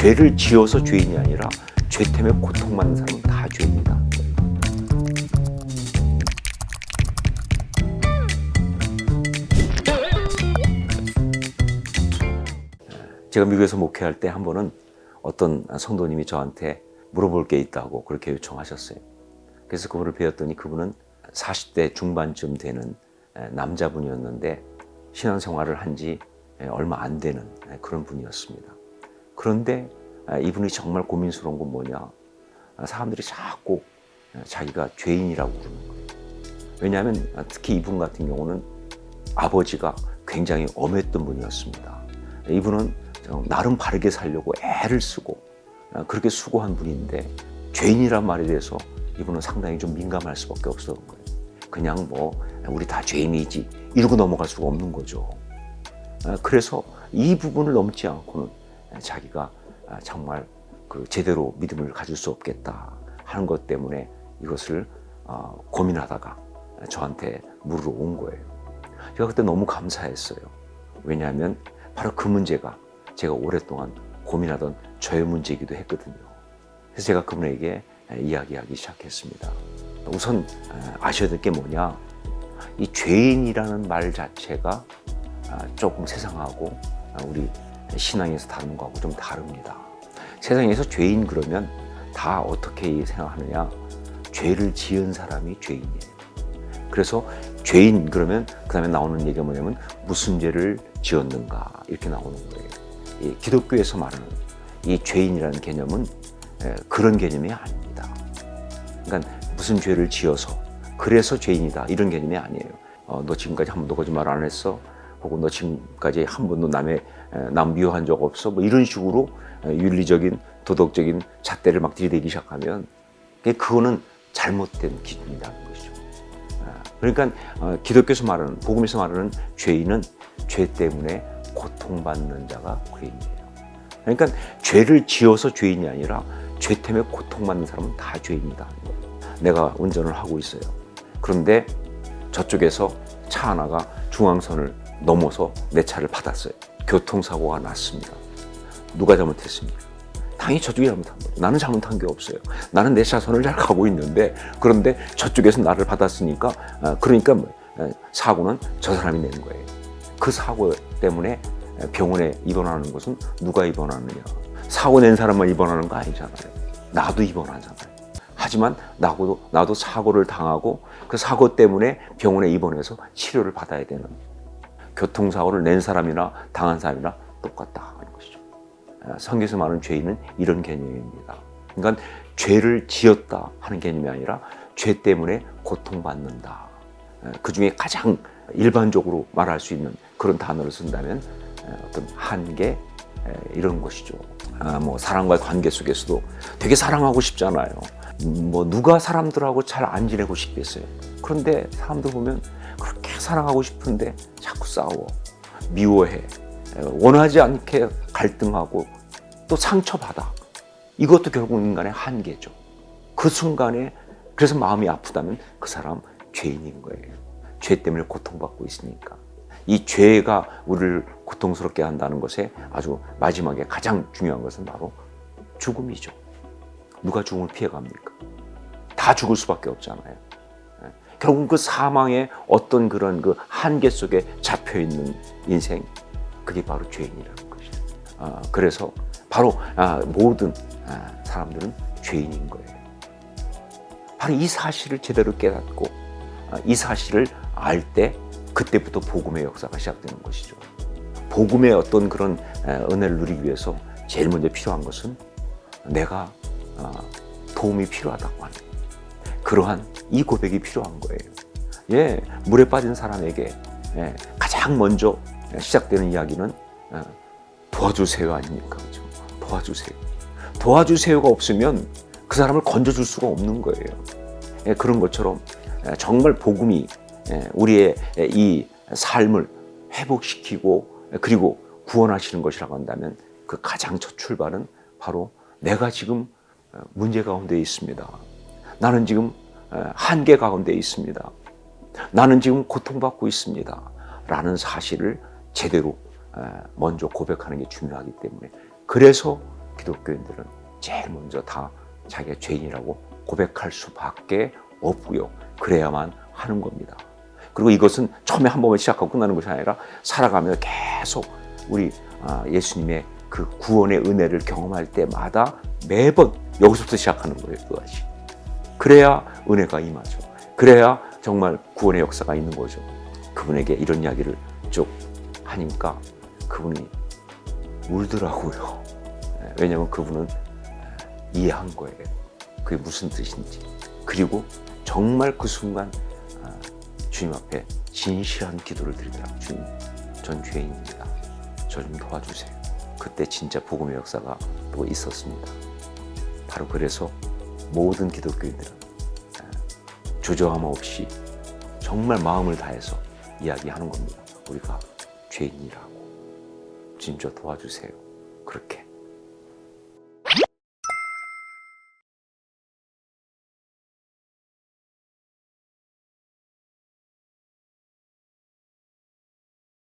죄를 지어서 죄인이 아니라 죄 때문에 고통받는 사람은 다 죄인이다. 제가 미국에서 목회할 때 한 번은 어떤 성도님이 저한테 물어볼 게 있다고 그렇게 요청하셨어요. 그래서 그분을 뵈었더니 그분은 40대 중반쯤 되는 남자분이었는데 신앙생활을 한 지 얼마 안 되는 그런 분이었습니다. 그런데 이분이 정말 고민스러운 건 뭐냐? 사람들이 자꾸 자기가 죄인이라고 그러는 거예요. 왜냐하면 특히 이분 같은 경우는 아버지가 굉장히 엄했던 분이었습니다. 이분은 나름 바르게 살려고 애를 쓰고 그렇게 수고한 분인데 죄인이란 말에 대해서 이분은 상당히 좀 민감할 수밖에 없었던 거예요. 그냥 뭐 우리 다 죄인이지 이러고 넘어갈 수가 없는 거죠. 그래서 이 부분을 넘지 않고는 자기가 정말 그 제대로 믿음을 가질 수 없겠다 하는 것 때문에 이것을 고민하다가 저한테 물으러 온 거예요. 제가 그때 너무 감사했어요. 왜냐하면 바로 그 문제가 제가 오랫동안 고민하던 저의 문제이기도 했거든요. 그래서 제가 그분에게 이야기하기 시작했습니다. 우선 아셔야 될 게 뭐냐? 이 죄인이라는 말 자체가 조금 세상하고 우리 신앙에서 다른 거하고 좀 다릅니다. 세상에서 죄인 그러면 다 어떻게 생각하느냐? 죄를 지은 사람이 죄인이에요. 그래서 죄인 그러면 그 다음에 나오는 얘기가 뭐냐면 무슨 죄를 지었는가 이렇게 나오는 거예요. 이 기독교에서 말하는 이 죄인이라는 개념은 그런 개념이 아닙니다. 그러니까 무슨 죄를 지어서 그래서 죄인이다 이런 개념이 아니에요. 너 지금까지 한 번도 거짓말 안 했어? 혹은 너 지금까지 한 번도 남 미워한 적 없어? 뭐 이런 식으로 윤리적인 도덕적인 잣대를 막 들이대기 시작하면 그거는 잘못된 기준이라는 것이죠. 그러니까 기독교에서 말하는 복음에서 말하는 죄인은 죄 때문에 고통받는 자가 죄인이에요. 그러니까 죄를 지어서 죄인이 아니라 죄 때문에 고통받는 사람은 다 죄인이다. 내가 운전을 하고 있어요. 그런데 저쪽에서 차 하나가 중앙선을 넘어서 내 차를 받았어요. 교통사고가 났습니다. 누가 잘못했습니까? 당연히 저쪽이 잘못한 거예요. 나는 잘못한 게 없어요. 나는 내 차선을 잘 가고 있는데 그런데 저쪽에서 나를 받았으니까 그러니까 사고는 저 사람이 낸 거예요. 그 사고 때문에 병원에 입원하는 것은 누가 입원하느냐? 사고 낸 사람만 입원하는 거 아니잖아요. 나도 입원하잖아요. 하지만 나도 사고를 당하고 그 사고 때문에 병원에 입원해서 치료를 받아야 되는 교통사고를 낸 사람이나 당한 사람이나 똑같다 하는 것이죠. 성경에서 말하는 죄인은 이런 개념입니다. 그러니까 죄를 지었다 하는 개념이 아니라 죄 때문에 고통받는다. 그 중에 가장 일반적으로 말할 수 있는 그런 단어를 쓴다면 어떤 한계 이런 것이죠. 뭐 사람과의 관계 속에서도 되게 사랑하고 싶잖아요. 뭐 누가 사람들하고 잘 안 지내고 싶겠어요. 그런데 사람들 보면 그렇게 사랑하고 싶은데 자꾸 싸워, 미워해, 원하지 않게 갈등하고 또 상처받아. 이것도 결국 인간의 한계죠. 그 순간에 그래서 마음이 아프다면 그 사람 죄인인 거예요. 죄 때문에 고통받고 있으니까. 이 죄가 우리를 고통스럽게 한다는 것에 아주 마지막에 가장 중요한 것은 바로 죽음이죠. 누가 죽음을 피해갑니까? 다 죽을 수밖에 없잖아요. 결국 그 사망의 어떤 그런 그 한계 속에 잡혀있는 인생, 그게 바로 죄인이라는 것이죠. 그래서 바로 모든 사람들은 죄인인 거예요. 바로 이 사실을 제대로 깨닫고 이 사실을 알 때 그때부터 복음의 역사가 시작되는 것이죠. 복음의 어떤 그런 은혜를 누리기 위해서 제일 먼저 필요한 것은 내가 도움이 필요하다고 하는 그러한 이 고백이 필요한 거예요. 물에 빠진 사람에게 가장 먼저 시작되는 이야기는 도와주세요 아닙니까? 그렇죠? 도와주세요가 없으면 그 사람을 건져줄 수가 없는 거예요. 그런 것처럼 정말 복음이 우리의 이 삶을 회복시키고 그리고 구원하시는 것이라고 한다면 그 가장 첫 출발은 바로 내가 지금 문제 가운데 있습니다. 나는 지금 한계 가운데 있습니다. 나는 지금 고통받고 있습니다. 라는 사실을 제대로 먼저 고백하는 게 중요하기 때문에 그래서 기독교인들은 제일 먼저 다 자기가 죄인이라고 고백할 수밖에 없고요. 그래야만 하는 겁니다. 그리고 이것은 처음에 한 번만 시작하고 끝나는 것이 아니라 살아가면서 계속 우리 예수님의 그 구원의 은혜를 경험할 때마다 매번 여기서부터 시작하는 거예요. 그것이. 그래야 은혜가 임하죠. 그래야 정말 구원의 역사가 있는 거죠. 그분에게 이런 이야기를 쭉 하니까 그분이 울더라고요. 왜냐하면 그분은 이해한 거예요. 그게 무슨 뜻인지. 그리고 정말 그 순간 주님 앞에 진실한 기도를 드리더라고요. 주님, 전 죄인입니다. 저 좀 도와주세요. 그때 진짜 복음의 역사가 또 있었습니다. 바로 그래서 모든 기독교인들은 주저함 없이 정말 마음을 다해서 이야기하는 겁니다. 우리가 죄인이라고. 주님 저 도와주세요. 그렇게.